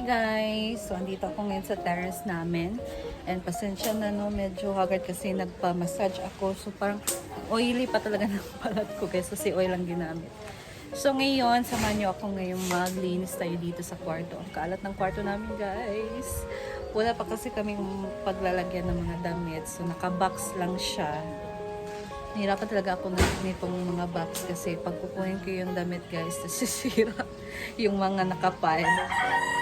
guys! So, andito ako ngayon sa terrace namin. And pasensya na no, medyo haggard kasi nagpa-massage ako. So, parang oily pa talaga ng balat ko guys kasi oil lang ginamit. So, ngayon, samahan niyo ako ngayong maglinis tayo dito sa kwarto. Ang kalat ng kwarto namin guys. Wala pa kasi kaming paglalagyan ng mga damit. So, naka-box lang siya. Nahirapan talaga ako nitong mga box kasi pag kukunin ko yung damit guys, sisira yung mga nakapal.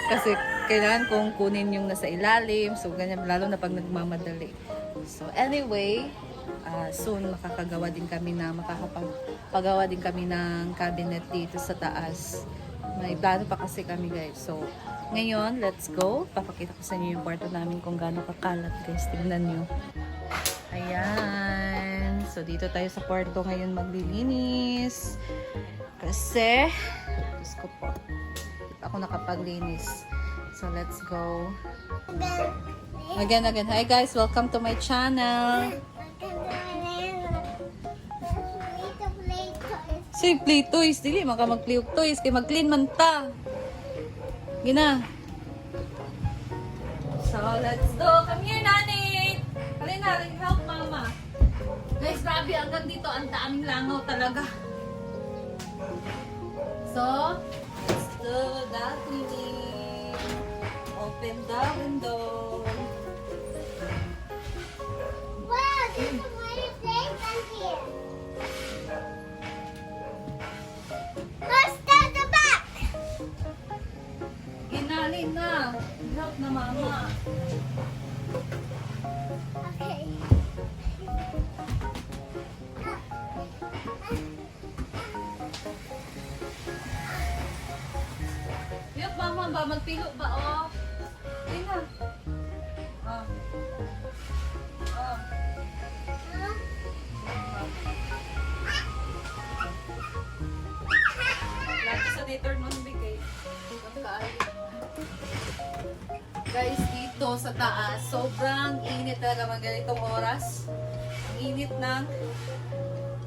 Kasi kailangan kong kunin yung nasa ilalim. So, ganyan, lalo na pag nagmamadali. So, anyway, soon makakagawa din kami na makakapagawa din kami ng cabinet dito sa taas. May plano pa kasi kami guys. So, ngayon, let's go. Papakita ko sa inyo yung kwarto namin kung gaano kakalat guys. Tingnan nyo. Ayan. So, dito tayo sa kwarto ngayon maglilinis. Kasi, Diyos ko po, hindi pa ako nakapaglinis. So, let's go. Again. Hi guys, welcome to my channel. Si play toys, dili maka mag-play og toys kay mag-clean man ta. Gina. So, let's go. Come here, Nani. Halina, help mama. Guys, grabe hanggang dito ang daming langaw talaga. So, let's do the cleaning. Open the window. Wow, there's a lot of things on here. Let's start the back. Ginalin na. Help na mama. Okay. Yup, mama ba? Magpilo ba? Oh. Ayun na. Oh. Oh. Lagi sa nator nun bigay. Guys, dito sa taas, sobrang init talaga mga ganitong oras. Ang init ng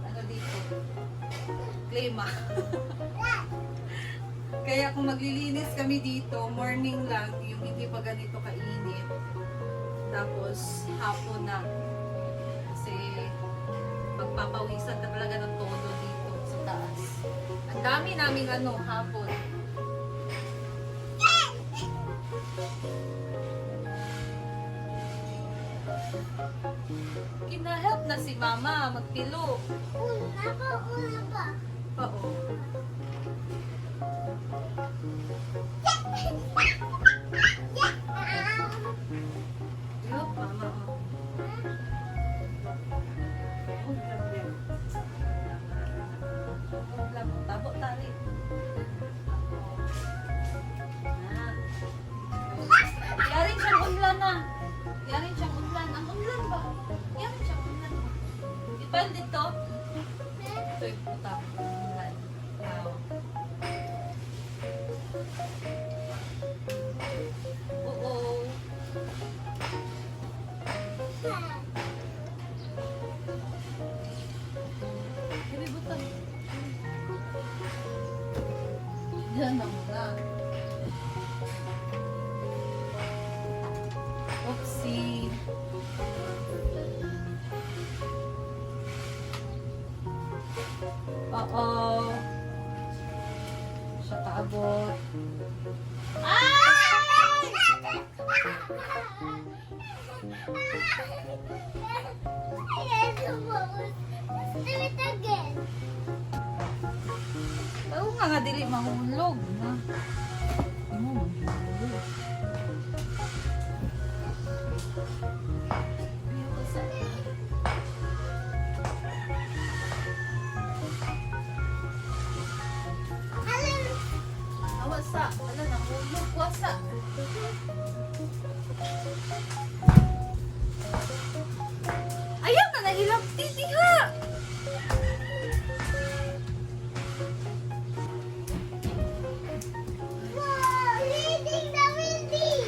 ano dito? Klima. Kaya kung maglilinis kami dito, morning lang, yung hindi pa ganito kainit. Tapos hapon na. Kasi magpapawisan ka talaga ng todo dito sa taas. Ang dami naming hapon. Kina-help na si mama magpilo. Una pa. Oo. Help mama. Tabo tali. Yarin siyang unlan na. Yarin siyang unlan. Ang unlan ba? Yarin siyang unlan ba? Ipal dito. Ito yung puta. Unlan. Wow. Oo. Hindi butang. Yan ang lang. Oopsie. Oo. Siya kaabot. Let's do it again. Oo nga dili mahulog na. Ano mahulog? Awasa, wala na hulog wasa. Ayaw na nailang titiha. Wow, leading the windy.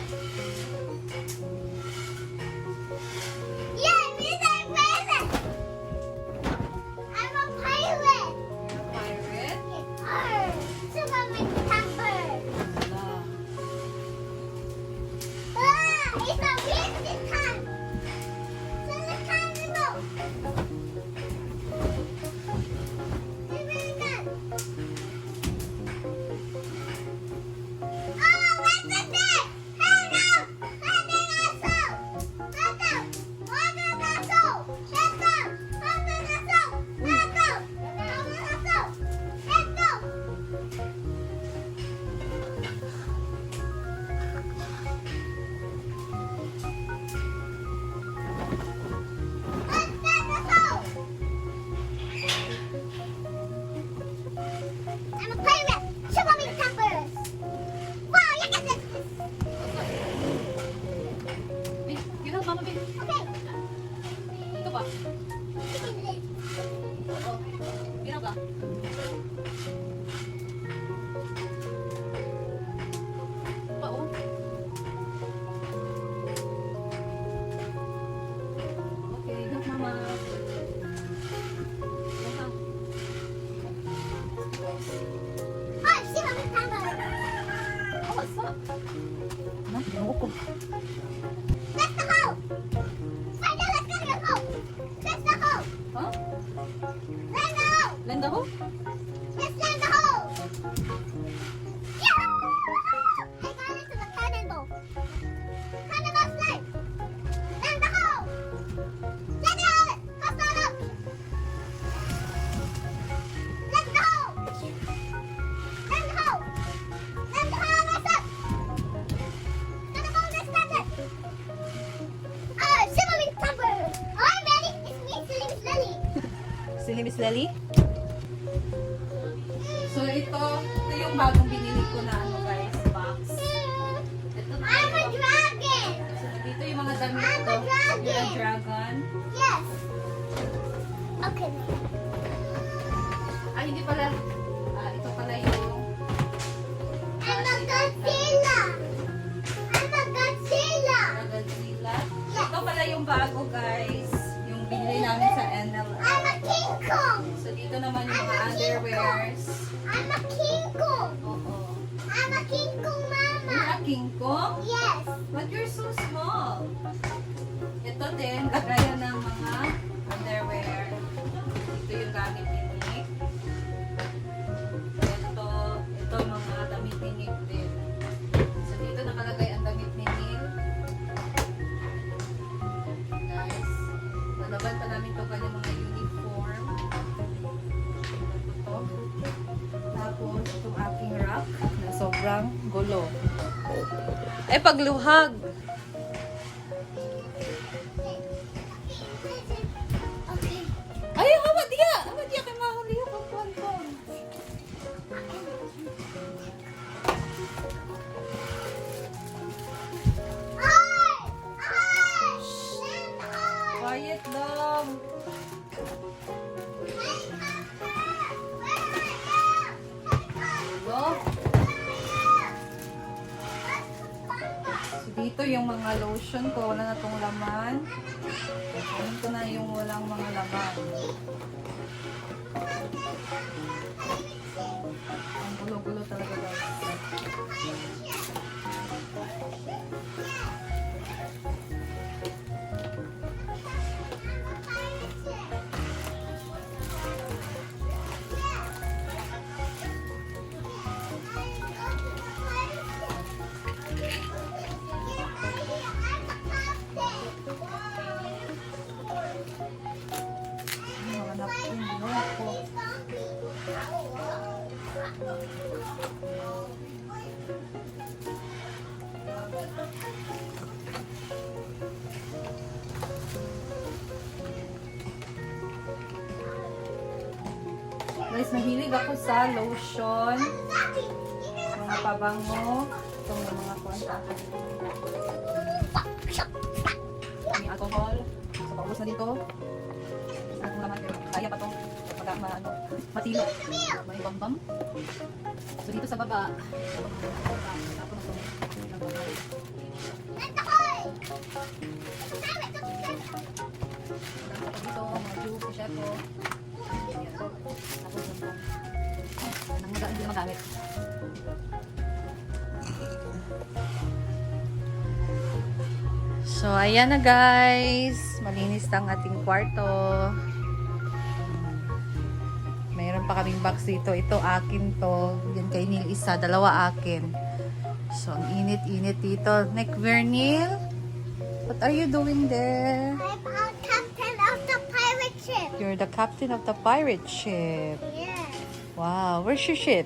ba? Oo. Bira ba? Pa, oh. Okay, go mama. Oh, see Mommy's hammer. Oh, what's up? Ano? Ginoo ko. That's the hole. Find out, let's go to the hole. That's the hole. Huh? Land the hole. Lenda ko? Let's land the hole. Yahoo! I got into the cannonball. Cannonball slide. Land the hole. Land the hole. Hop on up. Land the hole. Land the hole. Land the hole. What's up? Land the hole. Let's land it. Oh, Shimmering Tupper. Oh, I'm ready. It's me, Slim Lily. Si Miss Lely? So ito yung bagong binili ko na ano guys, box. Ito na I'm a yung, dragon. so dito yung mga damit I'm ko. a dragon. You're a dragon. Yes. Okay. Ah, hindi pala. Ah, ito pala yung I'm a Godzilla. I'm a Godzilla. Godzilla. Yes. Ito pala yung bago guys. Yung binili namin sa NLR. I'm a King Kong. So dito naman yung mga underwears. I'm a King Kong. Oo. I'm a King Kong You're Mama. a King Kong? Yes. But you're so small. Ito din, lagayan ng mga underwear. Ito yung gamit ni Nick. Ito mga damit ni Nick din. So dito nakalagay ang damit ni Neil. Guys, lalaban pa namin ito kanyang mga uniform. Ito. Tapos itong aking rack na sobrang gulo. Eh, pagluhag. Okay. Ay, hawa diya! Hawa diya kay mahuli yung pagkuhan. Ay! Ay! Ay! Quiet lang. Go. So, dito yung mga lotion ko. Wala na tong laman. Alam ko na yung walang mga laman. Ang gulo-gulo talaga guys. Mga napkin, ginawa ko. Guys, nahilig ako sa lotion, mga pabango, itong mga kwanta. May alcohol. So, paubos na dito. Ano naman, kaya pa itong matilo. May bambam. So, dito sa baba. Tapos dito, mga juice, shepo. Tapos ito. Hindi na magamit. So, ayan na guys. Malinis na ang ating kwarto. Mayroon pa kaming box dito. Ito akin to. Yan kay Neil isa. Dalawa akin. So, ang init-init dito. Nick Vernil, what are you doing there? I'm our captain of the pirate ship. You're the captain of the pirate ship. Yes. Wow, where's your ship?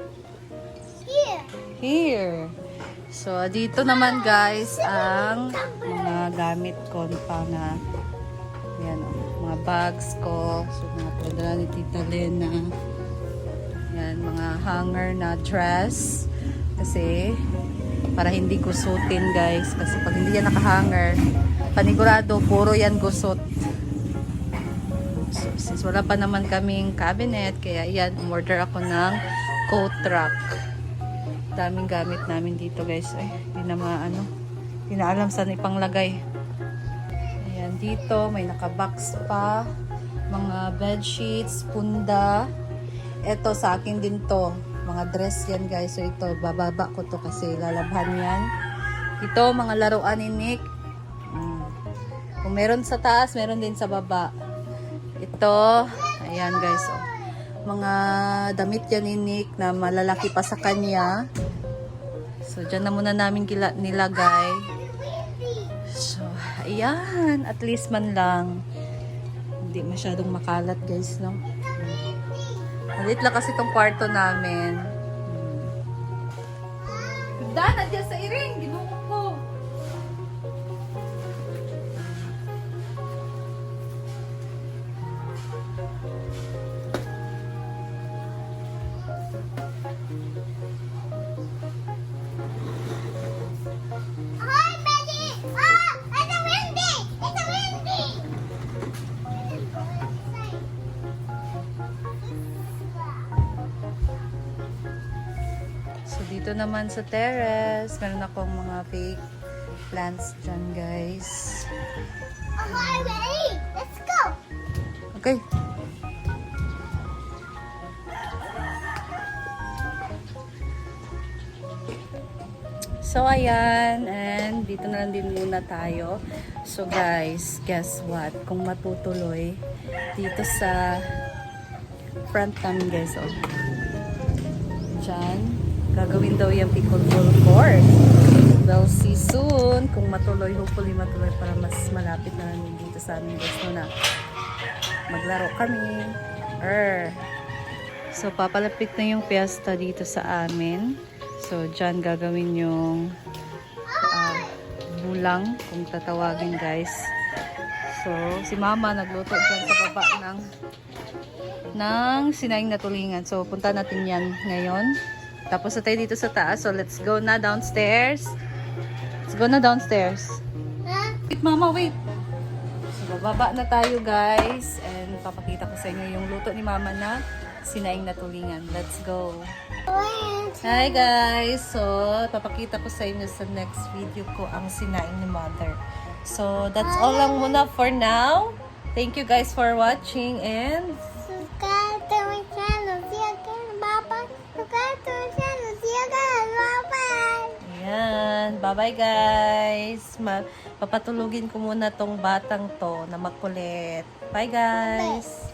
Here. Here. So, dito naman guys ang mga gamit ko pa na yan, mga bags ko. So, mga padala ni Tita Lena. Yan, mga hanger na dress. Kasi, para hindi gusutin guys. Kasi pag hindi yan nakahanger, panigurado, puro yan gusot. So, since wala pa naman kaming cabinet, kaya yan, umorder ako ng coat rack. Daming gamit namin dito guys. Ay, hindi na alam saan ipanglagay. Ayan, dito may nakabox pa. Mga bed sheets, punda. Ito sa akin din to. Mga dress yan guys. So ito, bababa ko to kasi lalabhan yan. Ito, mga laruan ni Nick. Kung meron sa taas, meron din sa baba. Ito, ayan guys. Oh. Mga damit yan ni Nick na malalaki pa sa kanya. So, dyan na muna namin nilagay. So, ayan. At least man lang. Hindi masyadong makalat guys, no? Malit lang kasi itong kwarto namin. Dana, dyan sa iring. Ginungo ko. Hi, Betty! Ah! It's windy! It's windy! So, dito naman sa terrace, meron akong mga fake plants dyan, guys. Oh, hi, Betty! Let's go! Okay. So, ayan. And, dito na lang din muna tayo. So, guys, guess what? Kung matutuloy, dito sa front namin, guys, oh. Diyan, gagawin daw yung pickleball court. We'll see soon kung matuloy, hopefully matuloy para mas malapit na namin dito sa amin, guys, no, na maglaro kami. So, papalapit na yung fiesta dito sa amin. So, dyan gagawin yung bulang, kung tatawagin, guys. So, si mama nagluto dyan sa baba ng sinaing na tulingan. So, punta natin yan ngayon. Tapos na tayo dito sa taas. So, let's go na downstairs. Let's go na downstairs. Huh? Wait, mama, wait. So, bababa na tayo, guys. And papakita ko sa inyo yung luto ni mama na sinaing na tulingan. Let's go. Hi, guys. So, papakita ko sa inyo sa next video ko ang sinaing ni mother. So, that's all lang muna for now. Thank you guys for watching and Subscribe to my channel. See you again. Bye-bye. Subscribe to my channel. See you again. Bye-bye. ayan. Bye-bye, guys. Papatulugin ko muna tong batang to na makulit. Bye, guys.